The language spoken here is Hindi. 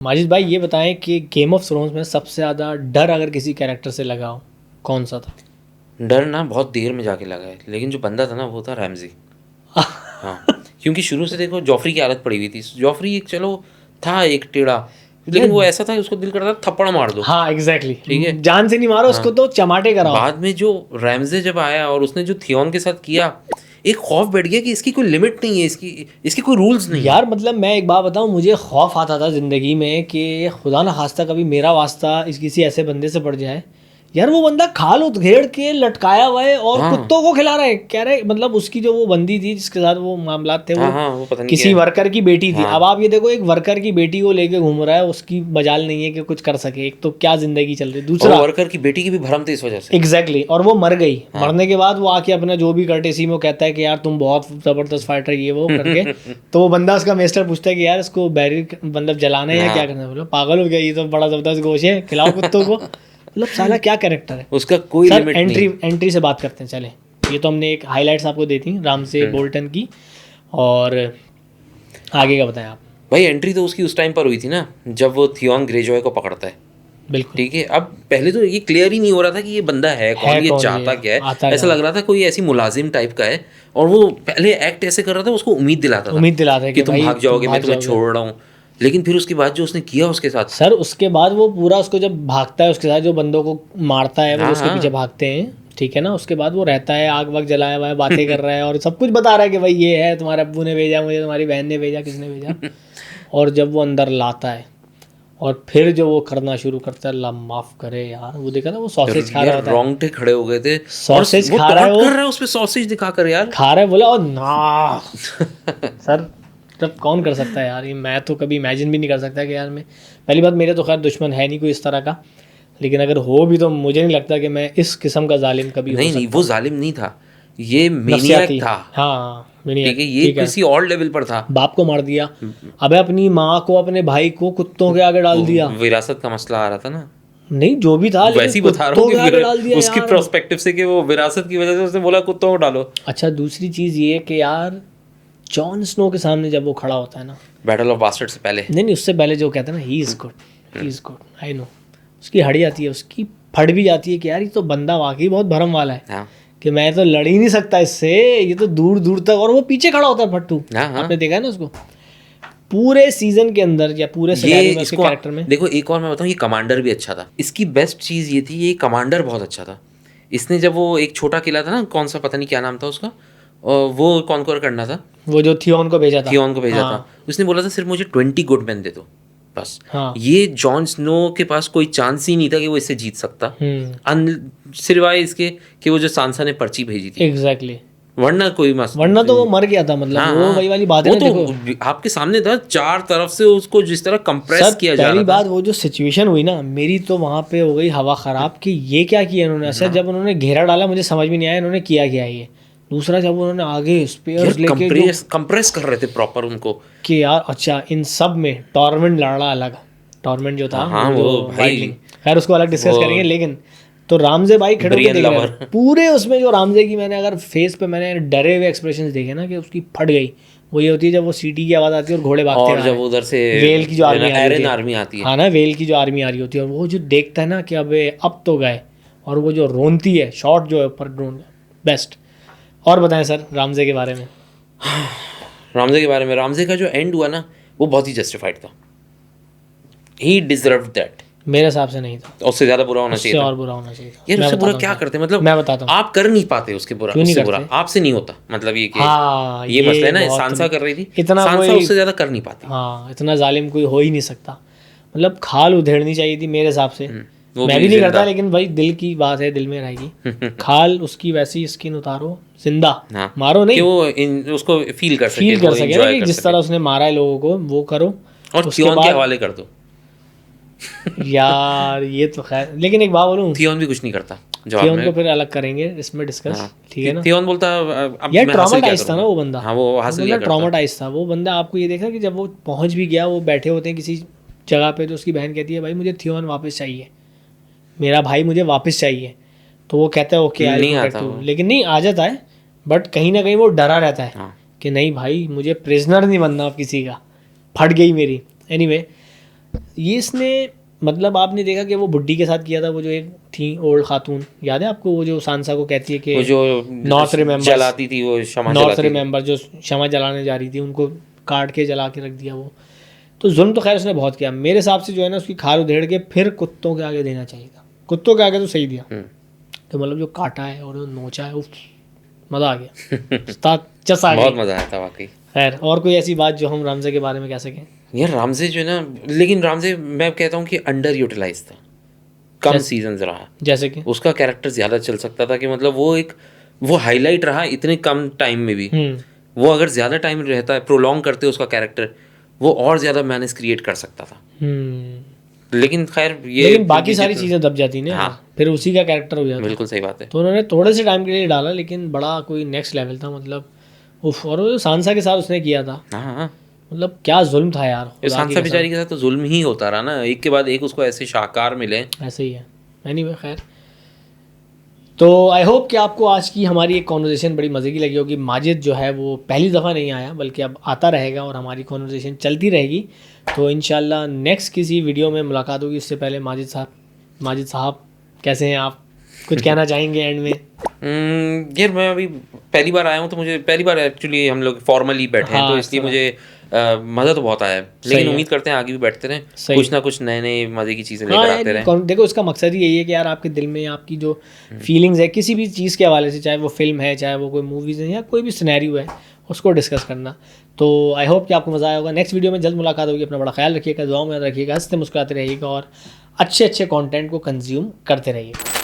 माजिद भाई ये बताएं कि गेम ऑफ थ्रोन्स में सबसे ज़्यादा डर अगर किसी कैरेक्टर से लगा हो कौन सा था? डर ना बहुत देर में जाके लगा है, लेकिन जो बंदा था ना वो था रैमजी। हाँ, क्योंकि शुरू से देखो जॉफरी की आदत पड़ी हुई थी। जॉफरी एक चलो था एक टेढ़ा, लेकिन वो ऐसा था कि उसको दिल करता था थप्पड़ मार दो। हाँ एग्जैक्टली ठीक है, जान से नहीं मारो उसको हाँ। तो चमाटे कराओ। बाद में जो रैमजे जब आया और उसने जो थियोन के साथ किया, एक खौफ बैठ गया कि इसकी कोई लिमिट नहीं है, इसकी कोई रूल्स नहीं है। यार मतलब मैं एक बात बताऊं, मुझे खौफ आता था ज़िंदगी में कि खुदा ना खास्ता कभी मेरा वास्ता किसी ऐसे बंदे से पड़ जाए। यार वो बंदा खाल उधेड़ के लटकाया हुआ है और हाँ। कुत्तों को खिला रहा है, कह रहे मतलब उसकी जो वो बंदी थी जिसके साथ वो मामलात थे, हाँ, वो पता नहीं किसी क्या है। वर्कर की बेटी थी। हाँ। अब आप ये देखो, एक वर्कर की बेटी को लेके घूम रहा है, उसकी मजाल नहीं है कि कुछ कर सके। एक तो क्या जिंदगी चल रही, दूसरा वर्कर की बेटी की भी भरम थी इस वजह से। एग्जैक्टली और वो मर गई। हाँ। मरने के बाद वो आके अपना जो भी कर्टेसी में वो कहता है कि यार तुम बहुत ज़बरदस्त फाइटर ये वो करके तो वो बंदा उसका मेस्टर पूछता है कि यार इसको बैरियर मतलब जलाना है या क्या करना है? बोलो पागल हो गया, ये तो बड़ा ज़बरदस्त गोश्त है, खिलाओ कुत्तों को। मतलब साला क्या कैरेक्टर है उसका कोई सर। लिमिट नहीं। एंट्री से बात करते हैं। चले, ये तो हमने एक हाईलाइट्स आपको दी थी रामसे बोल्टन की, और आगे का बताएं आप। भाई एंट्री तो उसकी उस टाइम पर हुई थी ना जब वो थियोन ग्रेजॉय को पकड़ता है। बिल्कुल ठीक है, अब पहले तो ये क्लियर ही नहीं हो रहा था कि ये बंदा है कौन, ये चाहता क्या है। ऐसा लग रहा था कोई ऐसी मुलाजिम टाइप का है, और वो पहले एक्ट ऐसे कर रहा था, उसको उम्मीद दिलाता था कि तुम भाग जाओगे, मैं तुम्हें छोड़ रहा हूँ। लेकिन फिर उसके बाद जो उसने किया उसके साथ, सर उसके बाद वो पूरा उसको जब भागता है उसके साथ, जो बंदों को मारता है वो हाँ, उसके पीछे भागते हैं, ठीक है ना। उसके बाद वो रहता है, आग वाग जलाया हुआ है, बातें कर रहा है और सब कुछ बता रहा है कि भाई ये है तुम्हारे अब्बू ने भेजा मुझे, तुम्हारी बहन ने भेजा, किसने भेजा। और जब वो अंदर लाता है और फिर जो वो करना शुरू करता है, अल्लाह माफ करे यार, वो देखा ना वो सॉसेज खा रहा होता है, रोंगटे खड़े हो गए थे। सॉसेज खा रहा है, वो कर रहा है उस पे सॉसेज दिखाकर यार, खा रहा है, बोला और ना सर तब कौन कर सकता है यार ये? मैं तो कभी इमेजिन भी नहीं कर सकता कि यार मैं, पहली बात मेरे तो खैर दुश्मन है नहीं कोई इस तरह का, लेकिन अगर हो भी तो मुझे नहीं लगता कि मैं इस किस्म का जालिम कभी नहीं हो नहीं, सकता। वो जालिम नहीं था, ये मेनियक था। हाँ ठीक है, ये किसी और लेवल पर था। बाप को मार दिया, अबे अपनी माँ को अपने भाई को कुत्तों के आगे डाल दिया। विरासत का मसला आ रहा था ना, नहीं जो भी था, वैसे ही बता रहा हूँ आगे डाल दिया उसकी यार। प्रोस्पेक्टिव से कि वो विरासत की वजह से उसने बोला कुत्तों को डालो। अच्छा दूसरी चीज़ ये कि यार जॉन स्नो के सामने जब वो खड़ा होता है ना, बैटल ऑफ बास्टर्ड से पहले, नहीं उससे पहले जो कहता है ना, he is good, he is good, I know, उसकी हड़ी आती है, उसकी फट भी जाती है कि यार ये तो बंदा वाकई बहुत भरम वाला है। हाँ। कि मैं तो लड़ ही नहीं सकता इससे, ये तो दूर दूर तक, और वो पीछे खड़ा होता है फट्टू। हाँ। आपने देखा है ना उसको पूरे सीजन के अंदर या पूरे सिनेरियो में, उसके कैरेक्टर में। देखो एक और मैं बताऊँ, ये कमांडर भी अच्छा था। इसकी बेस्ट चीज़ ये थी, ये कमांडर बहुत अच्छा था। इसने जब वो एक छोटा किला था ना, कौन सा पता नहीं क्या नाम था उसका, और वो कॉन्कर करना था, वो जो थियोन को भेजा था, उसने बोला था सिर्फ मुझे 20 गुड मैन दे दो बस। हाँ। ये जॉन स्नो के पास कोई चांस ही नहीं था कि वो इससे जीत सकता, सिवाय इसके कि वो जो सांसा ने पर्ची भेजी थी। एग्जैक्टली, वरना कोई वरना तो वो मर गया था। मतलब हाँ, वो वही वाली बात है, वो तो आपके सामने था, चार तरफ से उसको जिस तरह कंप्रेस किया जा रहा था। पहली बात वो जो सिचुएशन हुई ना, मेरी तो वहाँ पे हो गई हवा ख़राब कि ये क्या किया इन्होंने। ऐसा जब उन्होंने घेरा डाला मुझे समझ में नहीं आया इन्होंने किया क्या है ये। दूसरा जब उन्होंने आगे स्पेयर्स लेके कंप्रेस कर रहे थे प्रॉपर उनको, कि यार अच्छा इन सब में टॉर्मेंट लड़ा अलग, टॉर्मेंट जो था वो वाइल्डिंग, खैर उसको अलग डिस्कस करेंगे। लेकिन तो रामजे भाई खड़े होकर देख रहे हैं पूरे उसमें, जो रामजे की मैंने अगर फेस पे मैंने डरे हुए एक्सप्रेशंस देखे ना कि उसकी फट गई, वो ये होती है जब वो सीटी की आवाज़ आती है और घोड़े भागते हैं, और जब उधर से वेल की जो आर्मी आती है, हाँ ना, वेल की जो आर्मी आ रही होती है, और वो जो देखता है ना कि अब अब तो गए, और वो जो रोनती है शॉट जो है ऊपर ड्रोन, बेस्ट। और बताएं सर रामजे के बारे में। रामजे का जो एंड हुआ ना वो बहुत ही जस्टिफाइड था। ही डिजर्व्ड दैट। मेरे हिसाब से नहीं था, उससे ज्यादा बुरा होना चाहिए, और बुरा होना चाहिए। यार उससे बुरा क्या करते, मतलब मैं बताता हूँ, आप कर नहीं पाते उसके बुरा, उससे बुरा आपसे नहीं होता, मतलब ये कि हाँ, ये मसला है ना। सांसा कर रही थी, इतना सांसा उससे ज्यादा कर नहीं पाती। हाँ, इतना जालिम कोई हो ही नहीं सकता। मतलब खाल उधेड़नी चाहिए थी मेरे हिसाब से। मैं भी नहीं करता, लेकिन भाई दिल की बात है, दिल में रहेगी। खाल उसकी वैसी स्किन उतारो, जिंदा मारो नहीं, कि वो उसको फील कर सके ना, कि जिस तरह उसने मारा है लोगों को वो करो, और थियोन के हवाले कर दो। यार ये तो खैर, लेकिन एक बात बोलूं, थियोन भी कुछ नहीं करता। थियोन को फिर अलग करेंगे इसमें डिस्कस, ठीक है ना। थियोन बोलता यार ट्रॉमाटाइज था ना वो बंदा। हाँ, वो हासिल क्या करता, ट्रॉमाटाइज था वो बंदा। आपको ये देखा कि जब वो पहुंच भी गया, वो बैठे होते हैं किसी जगह पे, तो उसकी बहन कहती है भाई मुझे थियोन वापस चाहिए, मेरा भाई मुझे वापस चाहिए। तो वो कहता है okay I will get to, लेकिन नहीं आ जाता है, बट कहीं ना कहीं वो डरा रहता है कि नहीं भाई मुझे प्रिजनर नहीं बनना अब किसी का, फट गई मेरी। एनीवे ये इसने मतलब आपने देखा कि वो बुड्ढी के साथ किया था, वो जो एक थी ओल्ड खातून, याद है आपको, वो जो सांसा को कहती है कि वो जो नॉर्थ रिमेंबर जलाती थी, वो शमा नॉर्थ रिमेंबर जो शमा जलाने जा रही थी, उनको काट के जला के रख दिया। वो तो जुल्म तो खैर उसने बहुत किया मेरे हिसाब से, जो है ना उसकी खाल उधेड़ के फिर कुत्तों के आगे देना चाहिए था। कुत्तों के आगे तो सही दिया, तो मतलब जो काटा है और जो नोचा है, उफ, मज़ा आ गया चस आ गया, बहुत मज़ा आया था वाकई। खैर और कोई ऐसी बात जो हम रामजे के बारे में कह सकें? यार रामजे जो है ना, लेकिन रामजे मैं कहता हूँ कि अंडर यूटिलाइज था, कम सीजन्स रहा, जैसे कि उसका कैरेक्टर ज़्यादा चल सकता था, कि मतलब वो हाईलाइट रहा इतने कम टाइम में भी। वो अगर ज़्यादा टाइम रहता है, प्रोलॉन्ग करते उसका कैरेक्टर, वो और ज़्यादा मैनेज क्रिएट कर सकता था। लेकिन खैर लेकिन बाकी सारी चीज़ें दब जाती ना। हाँ, फिर उसी का कैरेक्टर हो जाता। बिल्कुल सही बात है। तो उन्होंने थोड़े से टाइम के लिए डाला, लेकिन बड़ा कोई नेक्स्ट लेवल था, मतलब उफ। और वो सांसा के साथ उसने किया था, हाँ मतलब क्या जुल्म था यार। सांसा बेचारी के साथ तो जुल्म ही होता रहा ना, एक के बाद एक उसको ऐसे शाहकार मिले। ऐसे ही है। एनीवे खैर, तो आई होप कि आपको आज की हमारी एक कॉन्वर्जेसन बड़ी मज़े की लगी होगी। माजिद जो है वो पहली दफ़ा नहीं आया, बल्कि अब आता रहेगा और हमारी कॉन्वर्जेसन चलती रहेगी। तो इंशाल्लाह नेक्स्ट किसी वीडियो में मुलाकात होगी। उससे पहले माजिद साहब कैसे हैं आप? कुछ कहना चाहेंगे एंड में? यार मैं अभी पहली बार आया हूँ, तो मुझे पहली बार एक्चुअली हम लोग फॉर्मली बैठे हैं, तो इसलिए मुझे मज़ा तो बहुत आया है। लेकिन उम्मीद करते हैं आगे भी बैठते रहें, कुछ ना कुछ नए नए मज़े की चीज़ें लेकर आते रहें। देखो इसका मकसद ही यही है कि यार आपके दिल में आपकी जो फीलिंग्स है किसी भी चीज़ के हवाले से, चाहे वो फिल्म है, चाहे वो कोई मूवीज़ है, या कोई भी सिनेरियो है, उसको डिस्कस करना। तो आई होप कि आपको मज़ा आया होगा। नेक्स्ट वीडियो में जल्द मुलाकात होगी। अपना बड़ा ख्याल रखिएगा, दुआओं में याद रखिएगा, हंसते मुस्कुराते रहिएगा और अच्छे कंटेंट को कंज्यूम करते रहिएगा।